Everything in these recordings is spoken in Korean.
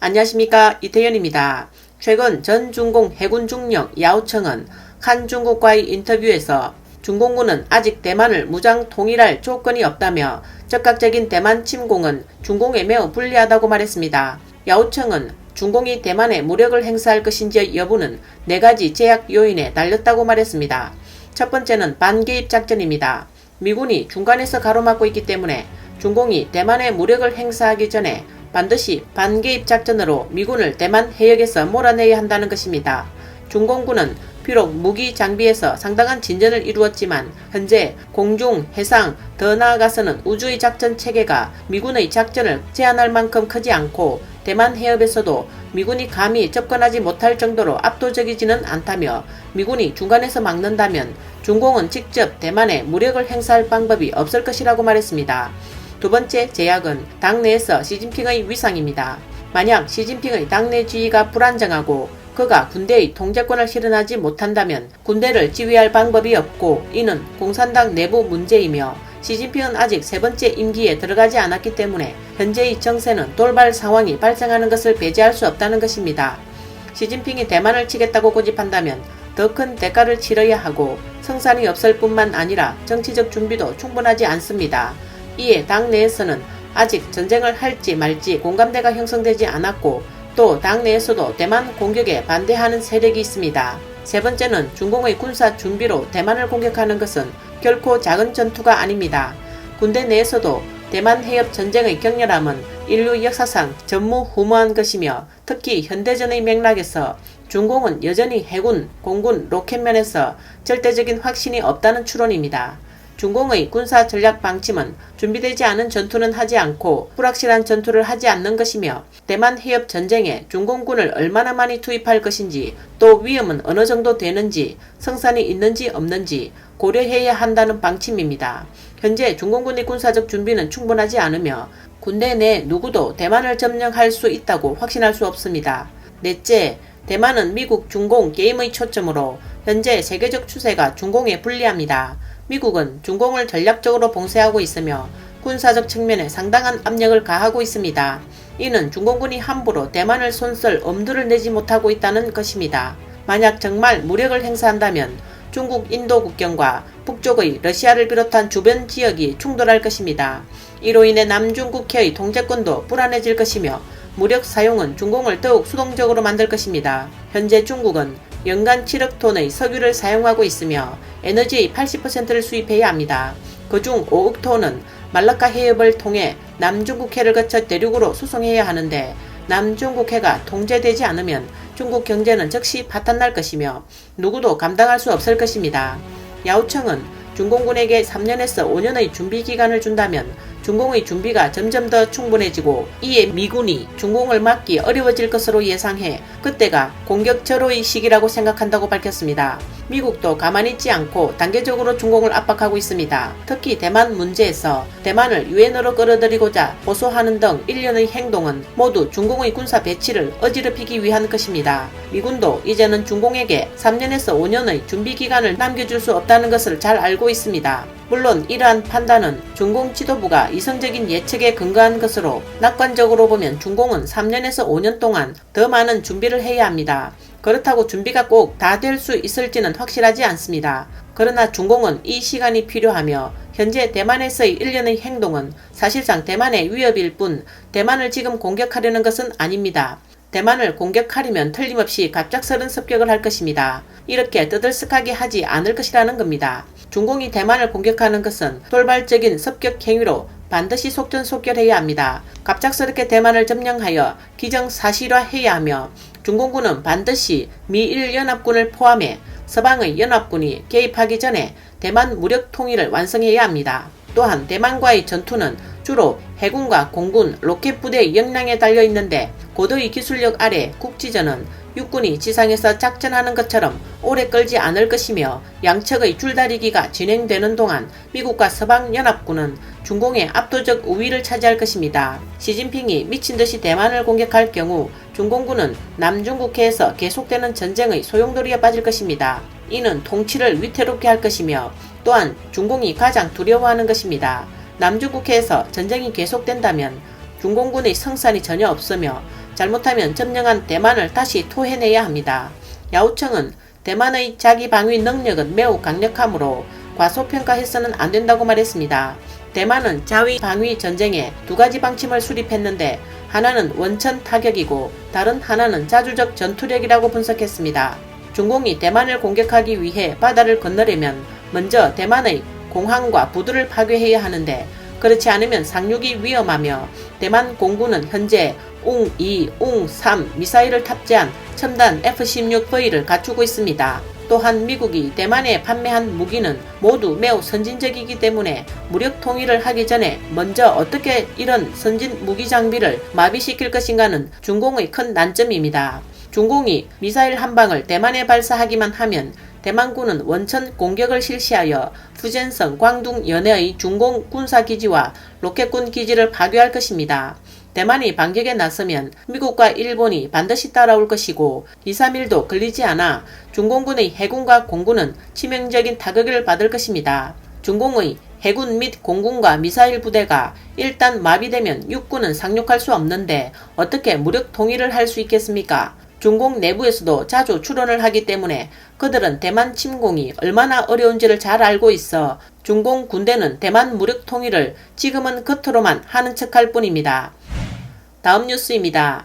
안녕하십니까, 이태현입니다. 최근 전 중공 해군 중령 야오청은 한중국과의 인터뷰에서 중공군은 아직 대만을 무장 통일할 조건이 없다며 적극적인 대만 침공은 중공에 매우 불리하다고 말했습니다. 야오청은 중공이 대만에 무력을 행사할 것인지의 여부는 4가지 제약 요인에 달렸다고 말했습니다. 첫 번째는 반개입 작전입니다. 미군이 중간에서 가로막고 있기 때문에 중공이 대만에 무력을 행사하기 전에 반드시 반개입 작전으로 미군을 대만 해역에서 몰아내야 한다는 것입니다. 중공군은 비록 무기 장비에서 상당한 진전을 이루었지만 현재 공중, 해상, 더 나아가서는 우주의 작전 체계가 미군의 작전을 제한할 만큼 크지 않고 대만 해협에서도 미군이 감히 접근하지 못할 정도로 압도적이지는 않다며 미군이 중간에서 막는다면 중공은 직접 대만에 무력을 행사할 방법이 없을 것이라고 말했습니다. 두 번째 제약은 당내에서 시진핑의 위상입니다. 만약 시진핑의 당내 지위가 불안정하고 그가 군대의 통제권을 실현하지 못한다면 군대를 지휘할 방법이 없고 이는 공산당 내부 문제이며 시진핑은 아직 3번째 임기에 들어가지 않았기 때문에 현재의 정세는 돌발 상황이 발생하는 것을 배제할 수 없다는 것입니다. 시진핑이 대만을 치겠다고 고집한다면 더 큰 대가를 치러야 하고 성산이 없을 뿐만 아니라 정치적 준비도 충분하지 않습니다. 이에 당내에서는 아직 전쟁을 할지 말지 공감대가 형성되지 않았고 또 당내에서도 대만 공격에 반대하는 세력이 있습니다. 세 번째는 중공의 군사 준비로 대만을 공격하는 것은 결코 작은 전투가 아닙니다. 군대 내에서도 대만 해협 전쟁의 격렬함은 인류 역사상 전무후무한 것이며 특히 현대전의 맥락에서 중공은 여전히 해군, 공군, 로켓면에서 절대적인 확신이 없다는 추론입니다. 중공의 군사 전략 방침은 준비되지 않은 전투는 하지 않고 불확실한 전투를 하지 않는 것이며 대만 해협 전쟁에 중공군을 얼마나 많이 투입할 것인지 또 위험은 어느 정도 되는지 성산이 있는지 없는지 고려해야 한다는 방침입니다. 현재 중공군의 군사적 준비는 충분하지 않으며 군대 내 누구도 대만을 점령할 수 있다고 확신할 수 없습니다. 넷째, 대만은 미국 중공 게임의 초점으로 현재 세계적 추세가 중공에 불리합니다. 미국은 중공을 전략적으로 봉쇄하고 있으며 군사적 측면에 상당한 압력을 가하고 있습니다. 이는 중공군이 함부로 대만을 손쓸 엄두를 내지 못하고 있다는 것입니다. 만약 정말 무력을 행사한다면 중국 인도 국경과 북쪽의 러시아를 비롯한 주변 지역이 충돌할 것입니다. 이로 인해 남중국해의 통제권도 불안해질 것이며 무력 사용은 중공을 더욱 수동적으로 만들 것입니다. 현재 중국은 연간 7억 톤의 석유를 사용하고 있으며 에너지의 80%를 수입해야 합니다. 그중 5억 톤은 말라카 해협을 통해 남중국해를 거쳐 대륙으로 수송해야 하는데 남중국해가 통제되지 않으면 중국 경제는 즉시 파탄날 것이며 누구도 감당할 수 없을 것입니다. 야오청은 중공군에게 3년에서 5년의 준비 기간을 준다면 중공의 준비가 점점 더 충분해지고 이에 미군이 중공을 막기 어려워질 것으로 예상해 그때가 공격 절호의 시기라고 생각한다고 밝혔습니다. 미국도 가만히 있지 않고 단계적으로 중공을 압박하고 있습니다. 특히 대만 문제에서 대만을 유엔으로 끌어들이고자 호소하는 등 일련의 행동은 모두 중공의 군사 배치를 어지럽히기 위한 것입니다. 미군도 이제는 중공에게 3년에서 5년의 준비 기간을 남겨줄 수 없다는 것을 잘 알고 있습니다. 물론 이러한 판단은 중공 지도부가 이성적인 예측에 근거한 것으로 낙관적으로 보면 중공은 3년에서 5년 동안 더 많은 준비를 해야 합니다. 그렇다고 준비가 꼭 다 될 수 있을지는 확실하지 않습니다. 그러나 중공은 이 시간이 필요하며 현재 대만에서의 일련의 행동은 사실상 대만의 위협일 뿐 대만을 지금 공격하려는 것은 아닙니다. 대만을 공격하려면 틀림없이 갑작스런 습격을 할 것입니다. 이렇게 떠들썩하게 하지 않을 것이라는 겁니다. 중공이 대만을 공격하는 것은 돌발적인 습격 행위로 반드시 속전속결해야 합니다. 갑작스럽게 대만을 점령하여 기정사실화해야 하며 중공군은 반드시 미일 연합군을 포함해 서방의 연합군이 개입하기 전에 대만 무력 통일을 완성해야 합니다. 또한 대만과의 전투는 주로 해군과 공군, 로켓 부대의 역량에 달려 있는데 고도의 기술력 아래 국지전은 육군이 지상에서 작전하는 것처럼 오래 끌지 않을 것이며 양측의 줄다리기가 진행되는 동안 미국과 서방연합군은 중공의 압도적 우위를 차지할 것입니다. 시진핑이 미친듯이 대만을 공격할 경우 중공군은 남중국해에서 계속되는 전쟁의 소용돌이에 빠질 것입니다. 이는 통치를 위태롭게 할 것이며 또한 중공이 가장 두려워하는 것입니다. 남중국해에서 전쟁이 계속된다면 중공군의 성산이 전혀 없으며 잘못하면 점령한 대만을 다시 토해내야 합니다. 야오청은 대만의 자기 방위 능력은 매우 강력하므로 과소평가해서는 안 된다고 말했습니다. 대만은 자위 방위 전쟁에 두 가지 방침을 수립했는데 하나는 원천 타격이고 다른 하나는 자주적 전투력이라고 분석했습니다. 중공이 대만을 공격하기 위해 바다를 건너려면 먼저 대만의 공항과 부두를 파괴해야 하는데 그렇지 않으면 상륙이 위험하며 대만 공군은 현재 웅-2, 웅-3 미사일을 탑재한 첨단 F-16V를 갖추고 있습니다. 또한 미국이 대만에 판매한 무기는 모두 매우 선진적이기 때문에 무력 통일을 하기 전에 먼저 어떻게 이런 선진 무기 장비를 마비시킬 것인가는 중공의 큰 난점입니다. 중공이 미사일 한 방을 대만에 발사하기만 하면 대만군은 원천 공격을 실시하여 푸젠성, 광둥 연해의 중공 군사기지와 로켓군 기지를 파괴할 것입니다. 대만이 반격에 나서면 미국과 일본이 반드시 따라올 것이고 2, 3일도 걸리지 않아 중공군의 해군과 공군은 치명적인 타격을 받을 것입니다. 중공의 해군 및 공군과 미사일 부대가 일단 마비되면 육군은 상륙할 수 없는데 어떻게 무력 통일을 할 수 있겠습니까? 중공 내부에서도 자주 추론을 하기 때문에 그들은 대만 침공이 얼마나 어려운지를 잘 알고 있어 중공 군대는 대만 무력 통일을 지금은 겉으로만 하는 척할 뿐입니다. 다음 뉴스입니다.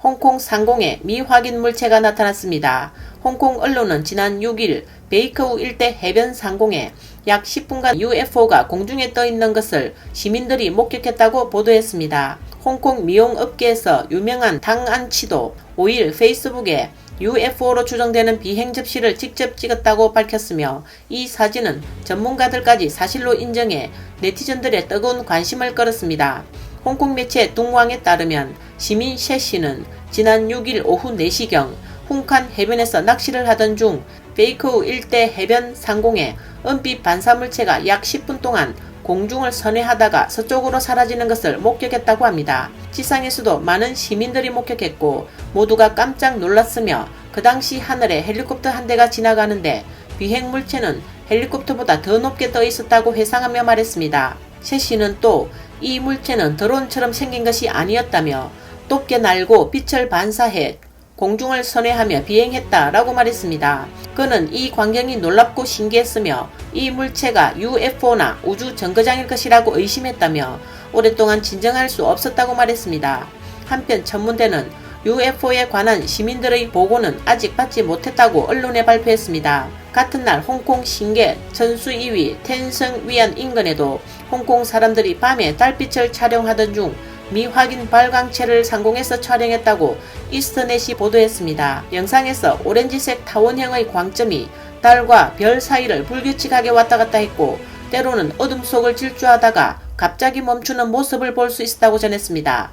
홍콩 상공에 미확인 물체가 나타났습니다. 홍콩 언론은 지난 6일 베이커우 일대 해변 상공에 약 10분간 UFO가 공중에 떠 있는 것을 시민들이 목격했다고 보도했습니다. 홍콩 미용업계에서 유명한 당안치도 5일 페이스북에 UFO로 추정되는 비행 접시를 직접 찍었다고 밝혔으며 이 사진은 전문가들까지 사실로 인정해 네티즌들의 뜨거운 관심을 끌었습니다. 홍콩 매체 둥왕에 따르면 시민 셰 씨는 지난 6일 오후 4시경 훈칸 해변에서 낚시를 하던 중 베이커우 일대 해변 상공에 은빛 반사물체가 약 10분 동안 공중을 선회하다가 서쪽으로 사라지는 것을 목격했다고 합니다. 지상에서도 많은 시민들이 목격했고 모두가 깜짝 놀랐으며 그 당시 하늘에 헬리콥터 한 대가 지나가는데 비행 물체는 헬리콥터보다 더 높게 떠 있었다고 회상하며 말했습니다. 셰 씨는 또 이 물체는 드론처럼 생긴 것이 아니었다며 높게 날고 빛을 반사해 공중을 선회하며 비행했다라고 말했습니다. 그는 이 광경이 놀랍고 신기했으며 이 물체가 UFO나 우주 정거장일 것이라고 의심했다며 오랫동안 진정할 수 없었다고 말했습니다. 한편 천문대는 UFO에 관한 시민들의 보고는 아직 받지 못했다고 언론에 발표했습니다. 같은 날 홍콩 신계 천수 2위 텐성 위안 인근에도 홍콩 사람들이 밤에 달빛을 촬영하던 중 미확인 발광체를 상공에서 촬영했다고 이스트넷이 보도했습니다. 영상에서 오렌지색 타원형의 광점이 달과 별 사이를 불규칙하게 왔다 갔다 했고 때로는 어둠 속을 질주하다가 갑자기 멈추는 모습을 볼 수 있었다고 전했습니다.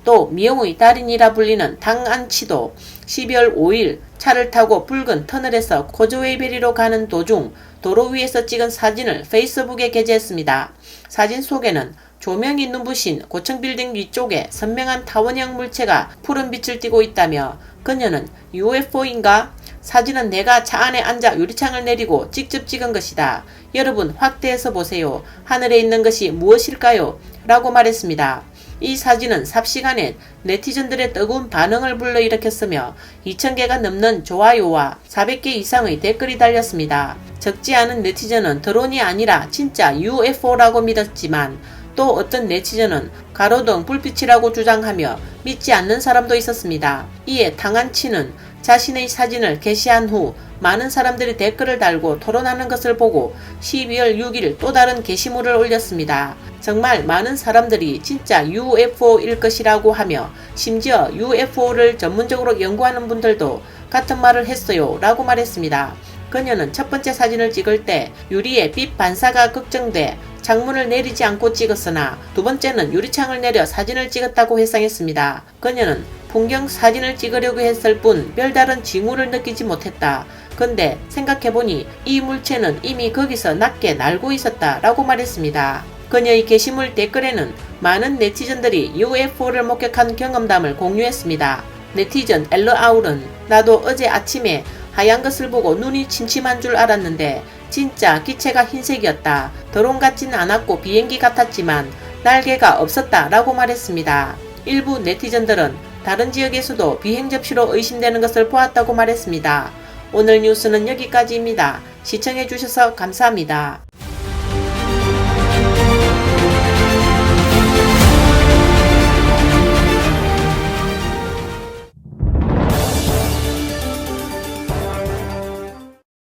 또 미용의 달인이라 불리는 당안치도 12월 5일 차를 타고 붉은 터널에서 코즈웨이베리로 가는 도중 도로 위에서 찍은 사진을 페이스북에 게재했습니다. 사진 속에는 조명이 눈부신 고층 빌딩 위쪽에 선명한 타원형 물체가 푸른 빛을 띠고 있다며 그녀는 UFO인가? 사진은 내가 차 안에 앉아 유리창을 내리고 직접 찍은 것이다. 여러분 확대해서 보세요. 하늘에 있는 것이 무엇일까요? 라고 말했습니다. 이 사진은 삽시간에 네티즌들의 뜨거운 반응을 불러일으켰으며 2,000개가 넘는 좋아요와 400개 이상의 댓글이 달렸습니다. 적지 않은 네티즌은 드론이 아니라 진짜 UFO라고 믿었지만 또 어떤 네티즌은 가로등 불빛이라고 주장하며 믿지 않는 사람도 있었습니다. 이에 당안치는 자신의 사진을 게시한 후 많은 사람들이 댓글을 달고 토론하는 것을 보고 12월 6일 또 다른 게시물을 올렸습니다. 정말 많은 사람들이 진짜 UFO일 것이라고 하며 심지어 UFO를 전문적으로 연구하는 분들도 같은 말을 했어요 라고 말했습니다. 그녀는 첫 번째 사진을 찍을 때 유리에 빛 반사가 걱정돼 창문을 내리지 않고 찍었으나 두 번째는 유리창을 내려 사진을 찍었다고 회상했습니다. 그녀는 풍경 사진을 찍으려고 했을 뿐 별다른 징후를 느끼지 못했다. 근데 생각해보니 이 물체는 이미 거기서 낮게 날고 있었다 라고 말했습니다. 그녀의 게시물 댓글에는 많은 네티즌들이 UFO를 목격한 경험담을 공유했습니다. 네티즌 엘러아울은 나도 어제 아침에 하얀 것을 보고 눈이 침침한 줄 알았는데 진짜 기체가 흰색이었다. 드론 같진 않았고 비행기 같았지만 날개가 없었다 라고 말했습니다. 일부 네티즌들은 다른 지역에서도 비행 접시로 의심되는 것을 보았다고 말했습니다. 오늘 뉴스는 여기까지입니다. 시청해주셔서 감사합니다.